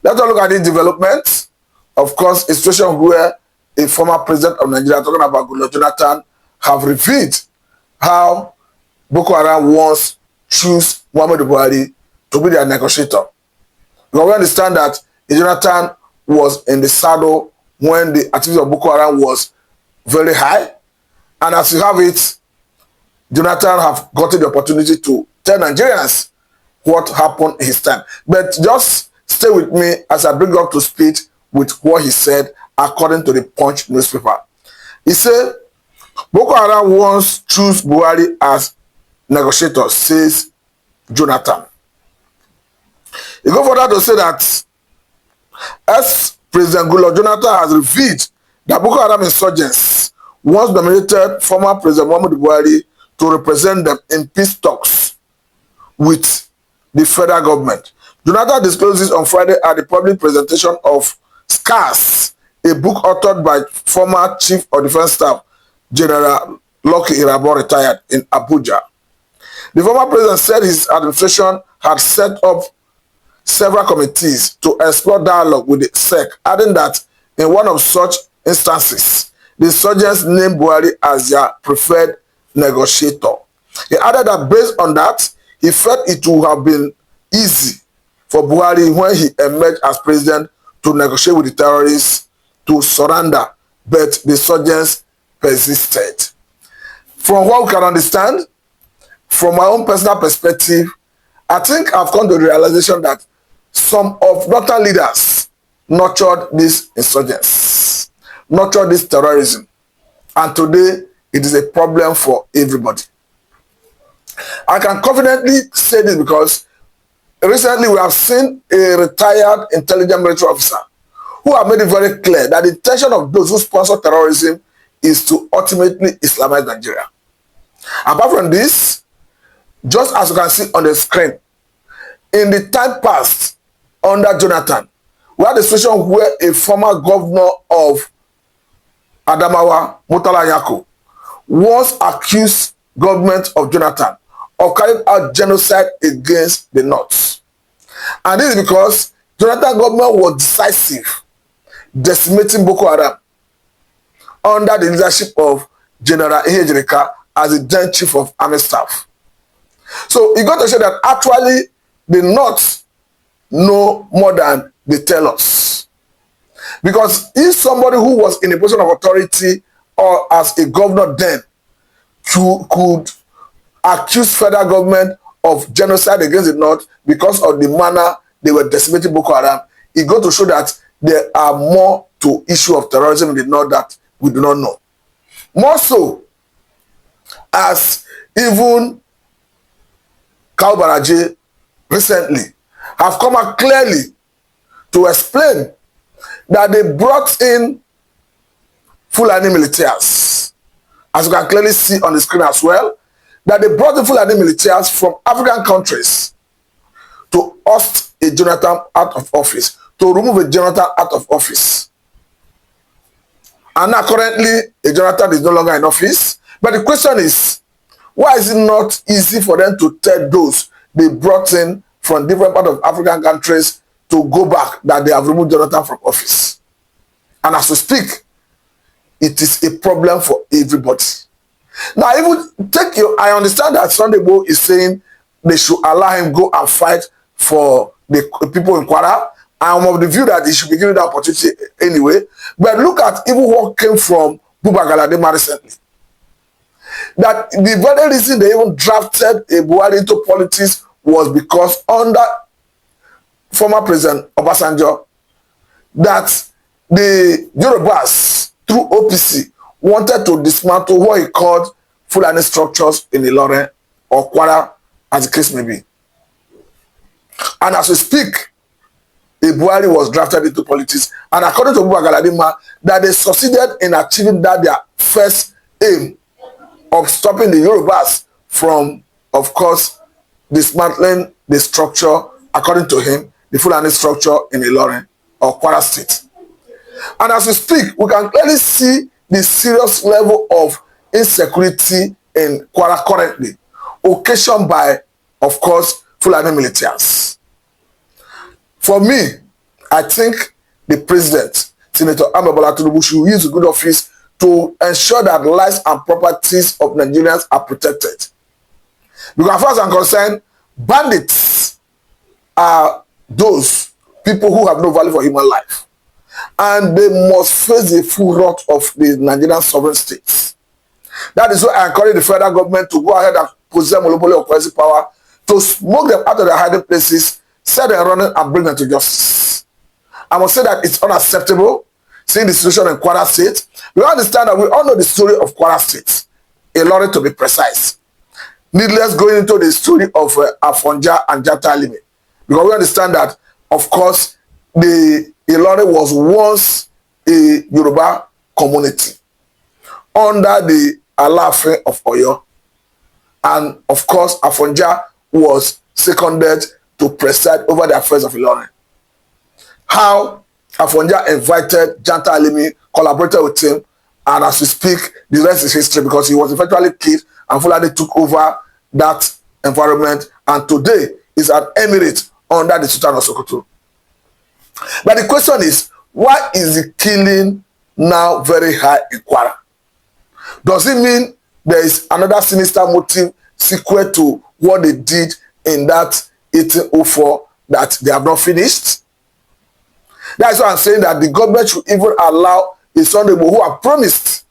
Let's look at the development. Of course, a situation where a former president of Nigeria, talking about Goodluck Jonathan, have revealed how Boko Haram once choose Muhammadu Buhari to be their negotiator. Because we understand that Jonathan was in the saddle when the activity of Boko Haram was very high. And as you have it, Jonathan have gotten the opportunity to tell Nigerians what happened in his time. But just stay with me as I bring up to speed with what he said according to the Punch newspaper. He said, Boko Haram once choose Buhari as negotiator, says Jonathan. He go further to say that as President Goodluck Jonathan has revealed that Boko Haram insurgents once nominated former President Muhammadu Buhari to represent them in peace talks with the federal government. Jonathan discloses on Friday at the public presentation of Scars, a book authored by former Chief of Defense Staff General Lucky Irabor, retired, in Abuja. The former president said his administration had set up several committees to explore dialogue with the SEC, adding that in one of such instances, the insurgents named Buhari as their preferred negotiator. He added that based on that, he felt it would have been easy for Buhari when he emerged as president to negotiate with the terrorists to surrender, but the insurgents persisted. From what we can understand, from my own personal perspective, I think I've come to the realization that some of northern leaders nurtured these insurgents, nurtured this terrorism, and today it is a problem for everybody. I can confidently say this because recently we have seen a retired intelligence military officer who have made it very clear that the intention of those who sponsor terrorism is to ultimately Islamize Nigeria. Apart from this, just as you can see on the screen, in the time past under Jonathan, we had a situation where a former governor of Adamawa, Murtala Nyako, once accused government of Jonathan of carrying out genocide against the North. And this is because Jonathan government was decisive, decimating Boko Haram under the leadership of General Ihejirika as the then chief of army staff. So it got to show that actually the North know more than they tell us. Because if somebody who was in a position of authority or as a governor then could accuse federal government of genocide against the North because of the manner they were decimating Boko Haram, it got to show that there are more to issue of terrorism in the North that we do not know. More so, as even Kalbaraje recently have come out clearly to explain that they brought in Fulani militias, as you can clearly see on the screen as well, that they brought in Fulani militias from African countries to oust a Jonathan out of office, to remove a Jonathan out of office. And now currently, a Jonathan is no longer in office. But the question is, why is it not easy for them to tell those they brought in from different parts of African countries to go back that they have removed Jonathan from office? And as we speak, it is a problem for everybody. Now, I understand that Sunday Igboho is saying they should allow him go and fight for the people in Kwara. I'm of the view that he should be given the opportunity anyway. But look at even what came from Buba Galadima recently. That the very reason they even drafted a Buhari into politics was because under former President Obasanjo, that the Yorubas, through OPC, wanted to dismantle what he called Fulani structures in Ilorin or Kwara, as the case may be. And as we speak, Buhari was drafted into politics, and according to Buba Galadima, that they succeeded in achieving that their first aim of stopping the Yorubas from, of course, dismantling the structure, according to him, the Fulani structure in Ilorin or Kwara State. And as we speak, we can clearly see the serious level of insecurity in Kwara currently, occasioned by, of course, Fulani militias. For me, I think the president, Senator Bola Tinubu, should use the good office to ensure that lives and properties of Nigerians are protected. Because as far as I'm concerned, bandits are those people who have no value for human life. And they must face the full wrath of the Nigerian sovereign states. That is why I encourage the federal government to go ahead and possess monopoly of currency power to smoke them out of their hiding places, set them running, and bring them to justice. I must say that it's unacceptable seeing the situation in Kwara State. We understand that we all know the story of Kwara State, Inroad to be precise. Needless going into the story of Afonja and Jata Alimi, because we understand that, of course, the Inroad was once a Yoruba community under the Alaafin of Oyo, and of course Afonja was seconded to preside over the affairs of Ilorin. How Afonja invited Jata Alimi, collaborated with him, and as we speak, the rest is history, because he was eventually killed and Fulani took over that environment, and today is an emirate under the Sultan of Sokoto. But the question is, why is the killing now very high in Kwara? Does it mean there is another sinister motive sequel to what they did in that 1804 that they have not finished? That's why I'm saying that the government should even allow a Sunday who have promised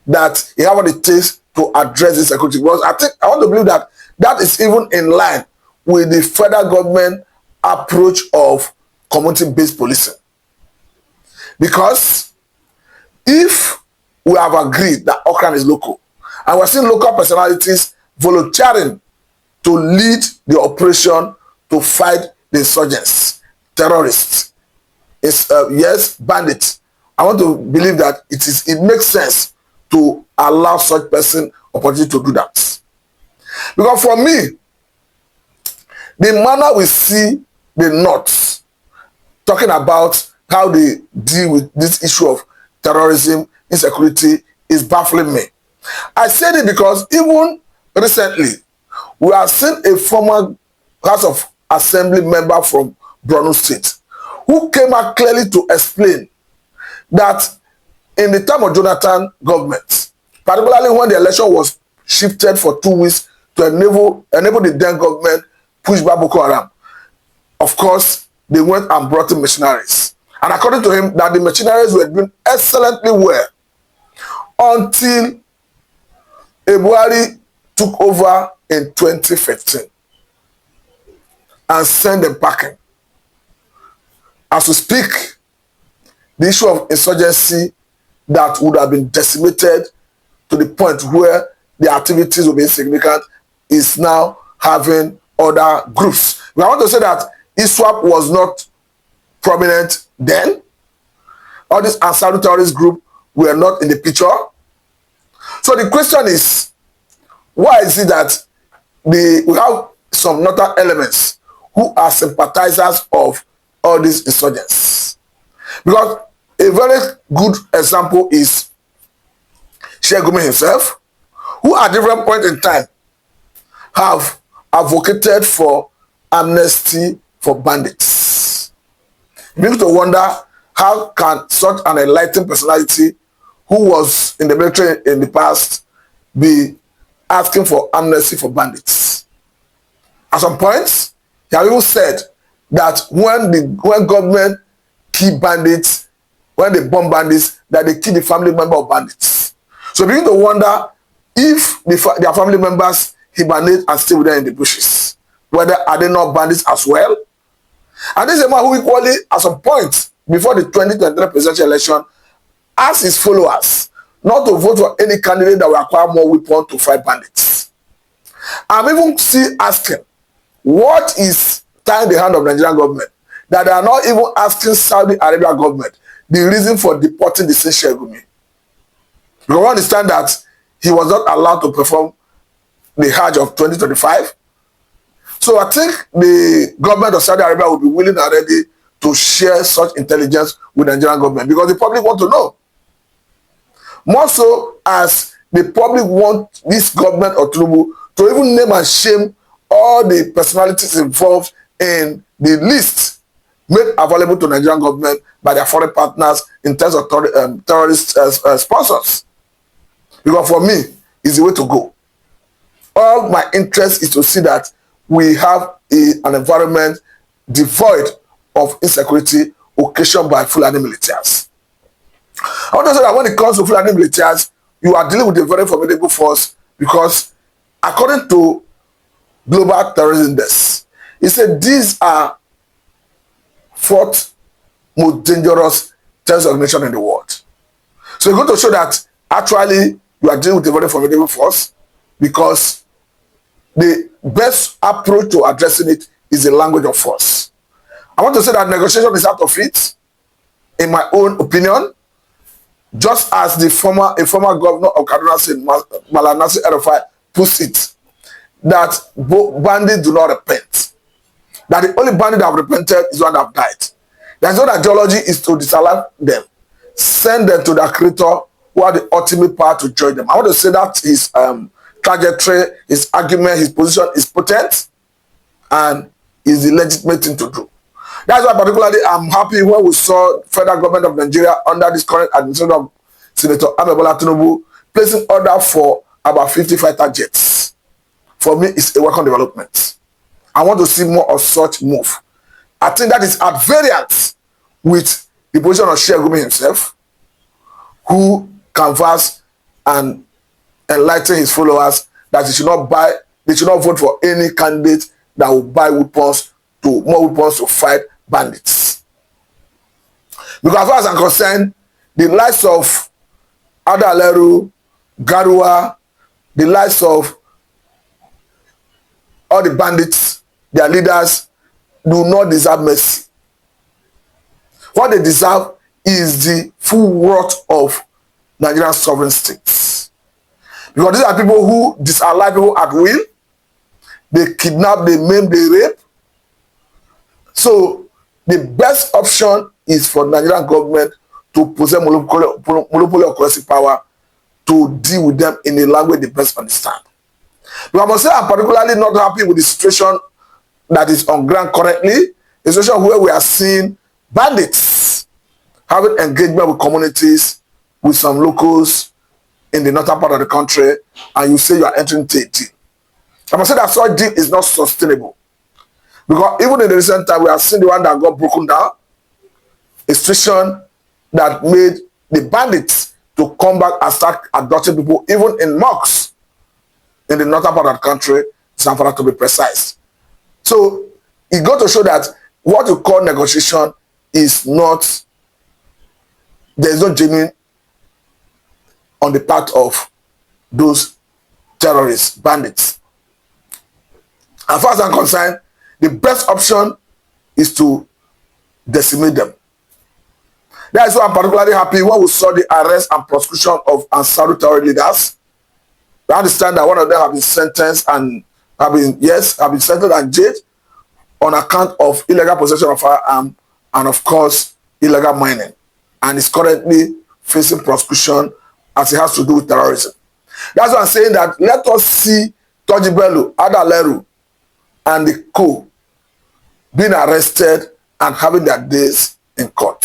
that he have what it takes to address this security. Because I want to believe that that is even in line with the federal government approach of community-based policing. Because if we have agreed that Okran is local, and we're seeing local personalities volunteering to lead the operation to fight the insurgents, terrorists, yes, bandits, I want to believe that it makes sense to allow such person opportunity to do that. Because for me, the manner we see the North talking about how they deal with this issue of terrorism, insecurity, is baffling me. I said it because even recently, we have seen a former House of Assembly member from Borno State who came out clearly to explain that in the time of Jonathan government, particularly when the election was shifted for 2 weeks to enable the then government push back Boko Haram, of course, they went and brought in missionaries. And according to him, that the missionaries were doing excellently well until Buhari took over in 2015 and sent them packing. As we speak, the issue of insurgency that would have been decimated to the point where the activities will be insignificant is now having other groups. But I want to say that ISWAP was not prominent then. All these Ansar terrorist group were not in the picture. So the question is, why is it that we have some northern elements who are sympathizers of all these insurgents? Because a very good example is Gumi himself, who at different point in time have advocated for amnesty for bandits. You begin to wonder, how can such an enlightened personality who was in the military in the past be asking for amnesty for bandits? At some points, he has even said that when government kill bandits, when they bomb bandits, that they kill the family member of bandits. So begin to wonder if their family members hibernate and stay with them in the bushes, whether are they not bandits as well? And this is a man who equally, at some point before the 2023 presidential election, asked his followers not to vote for any candidate that will acquire more weapons to fight bandits. I'm even still asking, what is tying the hand of the Nigerian government that they are not even asking Saudi Arabia government the reason for deporting the same Gumi? Because we understand that he was not allowed to perform the Hajj of 2025. So I think the government of Saudi Arabia will be willing and ready to share such intelligence with the Nigerian government, because the public want to know. More so as the public want this government of Tinubu to even name and shame all the personalities involved in the list made available to Nigerian government by their foreign partners in terms of terrorist sponsors. Because for me, it's the way to go. All my interest is to see that we have an environment devoid of insecurity occasioned by Fulani militias. I want to say that when it comes to Fulani militias, you are dealing with a very formidable force because according to Global Terrorism Index, it said these are fourth most dangerous terrorist organization in the world. So it's going to show that actually you are dealing with a very formidable force because the best approach to addressing it is the language of force. I want to say that negotiation is out of it, in my own opinion, just as a former governor of Kaduna State, Malam Nasir El-Rufai, puts it, that bandits do not repent. That the only bandit that have repented is one that have died. There's no ideology is to disallow them, send them to their creator who are the ultimate power to join them. I want to say that his trajectory, his argument, his position is potent and is the legitimate thing to do. That's why particularly I'm happy when we saw federal government of Nigeria under this current administration of Senator Bola Tinubu placing order for about 50 fighter jets. For me, it's a welcome development. I want to see more of such move. I think that is at variance with the position of Gumi himself, who canvassed and enlighten his followers that they should not vote for any candidate that will buy more weapons to fight bandits. Because as far as I'm concerned, the likes of Adaleru, Garua, the likes of all the bandits, their leaders, do not deserve mercy. What they deserve is the full wrath of Nigerian sovereign states. Because these are people who disallow people at will. They kidnap, they maim, they rape. So the best option is for Nigerian government to possess monopoly of coercive power to deal with them in a language they best understand. But I must say I'm particularly not happy with the situation that is on ground currently, a situation where we are seeing bandits having engagement with communities, with some locals in the northern part of the country, and you say you are entering into a deal. I must say that such deal is not sustainable. Because even in the recent time, we have seen the one that got broken down, a situation that made the bandits to come back and start abducting people, even in mosques in the northern part of the country, Zamfara to be precise. So it got to show that what you call negotiation is not, there is no genuine on the part of those terrorists, bandits. As far as I'm concerned, the best option is to decimate them. That is why I'm particularly happy when we saw the arrest and prosecution of Ansari terror leaders. I understand that one of them have been sentenced and have been sentenced and jailed on account of illegal possession of firearm and of course illegal mining, and is currently facing prosecution as it has to do with terrorism. That's why I'm saying that let us see Toji Bello, Adaleru, and the co being arrested and having their days in court.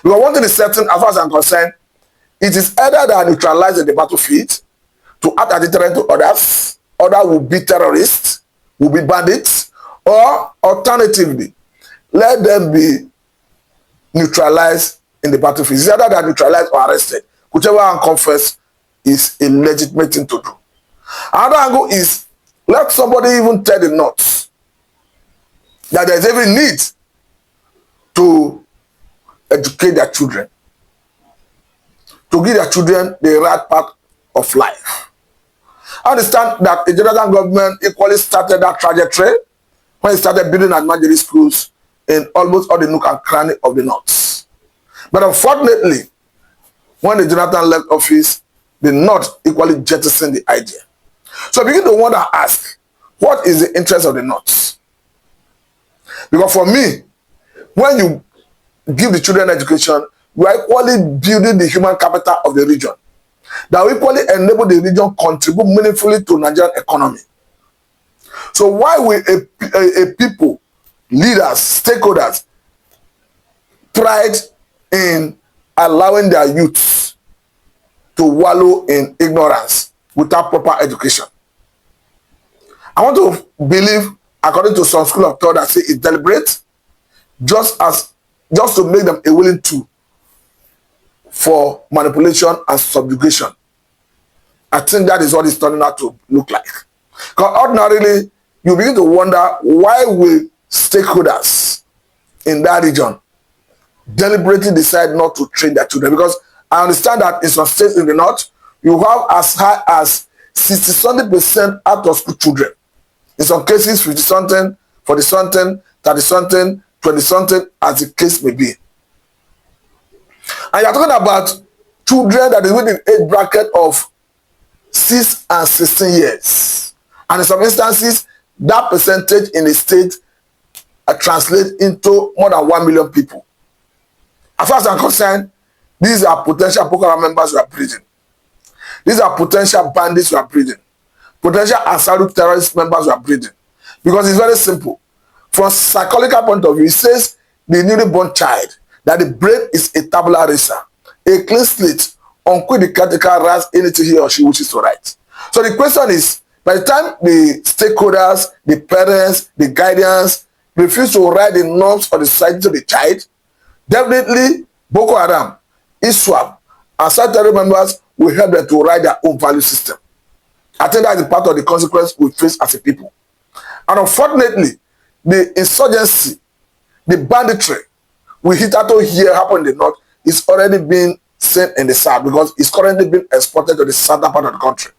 Because one thing is certain, as far as I'm concerned, it is either that neutralize the battlefield to act as a deterrent to others, others will be terrorists, will be bandits, or alternatively, let them be neutralized in the battlefield. It's either that neutralized or arrested. Whichever one comes first is a legitimate thing to do. Another angle is let somebody even tell the North that there's every need to educate their children, to give their children the right path of life. I understand that the Jonathan government equally started that trajectory when it started building emergency schools in almost all the nook and cranny of the North. But unfortunately, when the Jonathan left office, the North equally jettisoned the idea. So I begin to wonder, ask, what is the interest of the North? Because for me, when you give the children education, you are equally building the human capital of the region that will equally enable the region contribute meaningfully to Nigerian economy. So why will a people leaders, stakeholders, pride in allowing their youths to wallow in ignorance without proper education. I want to believe, according to some school of thought, that say it's deliberate, just to make them a willing tool for manipulation and subjugation. I think that is what it's turning out to look like. Because ordinarily, you begin to wonder, why will stakeholders in that region deliberately decide not to train their children? Because I understand that in some states in the north, you have as high as 60-something% out of school children. In some cases, 50-something, 40-something, 30-something, 20-something, as the case may be. And you're talking about children that is within the age bracket of 6 and 16 years. And in some instances, that percentage in the state translates into more than 1 million people. As far as I'm concerned, these are potential Boko Haram members who are breeding. These are potential bandits who are breeding. Potential Ansarut terrorist members who are breeding. Because it's very simple. From a psychological point of view, it says the newly born child, that the brain is a tabula rasa, a clean slate on which the caretaker writes anything he or she wishes to write. So the question is, by the time the stakeholders, the parents, the guardians refuse to write the norms of the society to the child, definitely Boko Haram, ISWAP, and certain terror members will help them to write their own value system. I think that is part of the consequence we face as a people. And unfortunately, the insurgency, the banditry we hitherto hear happen in the north is already being seen in the south, because it's currently being exported to the southern part of the country.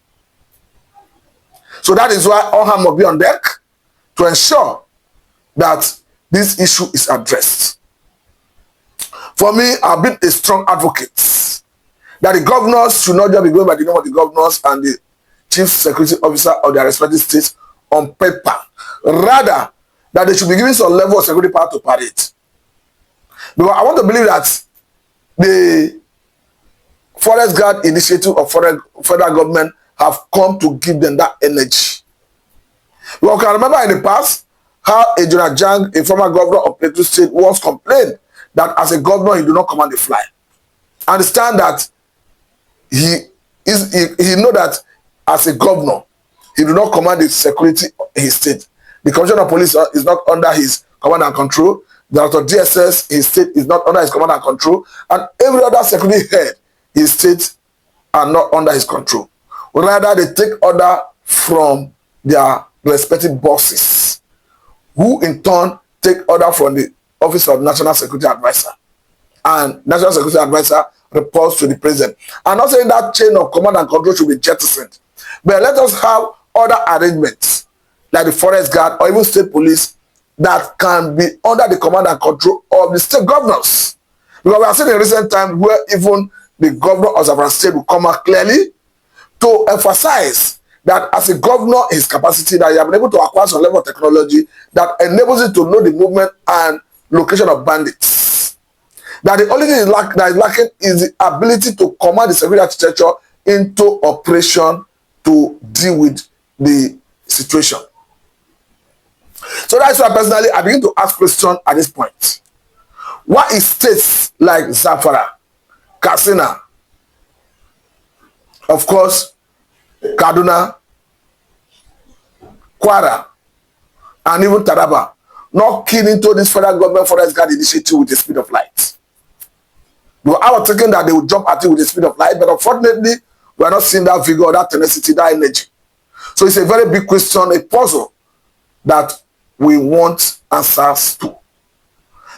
So that is why all hands must be on deck to ensure that this issue is addressed. For me, I've been a strong advocate that the governors should not just be going by the name of the governors and the chief security officer of their respective states on paper. Rather, that they should be given some level of security power to parade. Because I want to believe that the Forest Guard initiative of federal government have come to give them that energy. We can remember in the past how a Jonah Jang, a former governor of Plateau State, once complained that as a governor he do not command the fly. Understand that he know that as a governor he do not command the security in his state. The commissioner of police is not under his command and control. The director of DSS in his state is not under his command and control, and every other security head in his state are not under his control. Rather, they take order from their respective bosses, who in turn take order from the Office of National Security Advisor. And National Security Advisor reports to the president. I'm not saying that chain of command and control should be jettisoned, but let us have other arrangements, like the Forest Guard or even state police, that can be under the command and control of the state governors. Because we have seen in recent times where even the governor of Zamfara State will come out clearly to emphasize that as a governor, his capacity, that he has been able to acquire some level of technology that enables him to know the movement and location of bandits. That the only thing that is lacking is the ability to command the security architecture into operation to deal with the situation. So that's why personally I begin to ask questions at this point. Why is states like Zamfara, Katsina, of course, Kaduna, Kwara, and even Taraba not keen into this federal government Forest Guard initiative with the speed of light? Well, I was thinking that they would jump at it with the speed of light, but unfortunately, we are not seeing that vigor, that tenacity, that energy. So it's a very big question, a puzzle that we want answers to.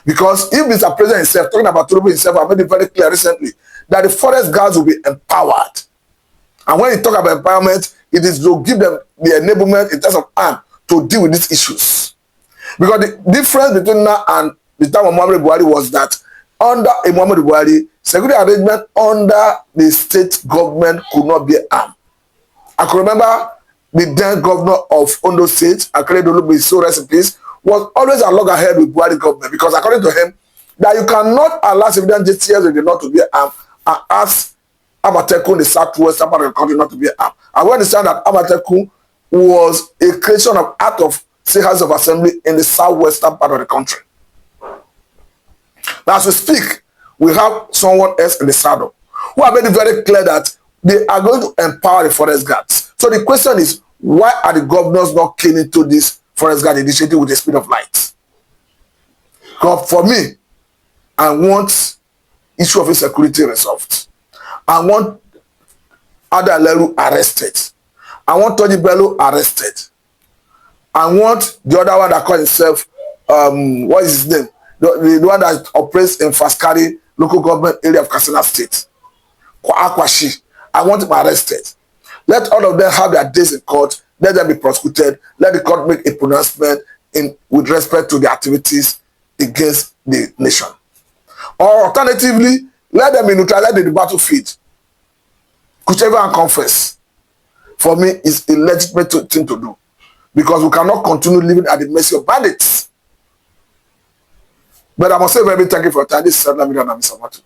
Because if Mr. President himself, talking about Tinubu himself, I made it very clear recently that the forest guards will be empowered. And when you talk about empowerment, it is to give them the enablement in terms of arm to deal with these issues. Because the difference between now and the time of Muhammadu Buhari was that under a Muhammadu Buhari, security arrangement under the state government could not be armed. I can remember the then governor of Ondo State, Akeredolu, so rest in peace, was always a loggerhead with Buhari government, because according to him, that you cannot allow civilian JTS in the north to be armed and ask Amatekun in the southwest part of the country not to be armed. And we understand that Amatekun was a creation of out of State House of Assembly in the southwestern part of the country. Now, as we speak, we have someone else in the saddle who have made it very clear that they are going to empower the forest guards. So the question is, why are the governors not keen into this forest guard initiative with the speed of light? Because for me, I want issue of insecurity resolved. I want Adaleru arrested. I want Tony Bello arrested. I want the other one that calls himself, what is his name? The one that operates in Faskari local government area of Katsina State. Akwashi. I want him arrested. Let all of them have their days in court. Let them be prosecuted. Let the court make a pronouncement with respect to the activities against the nation. Or alternatively, let them be neutralized in the battlefield. Whichever one confess, for me, is a legitimate thing to do. Because we cannot continue living at the mercy of bandits. But I must say very thank you for your time. This is Mr. Matu.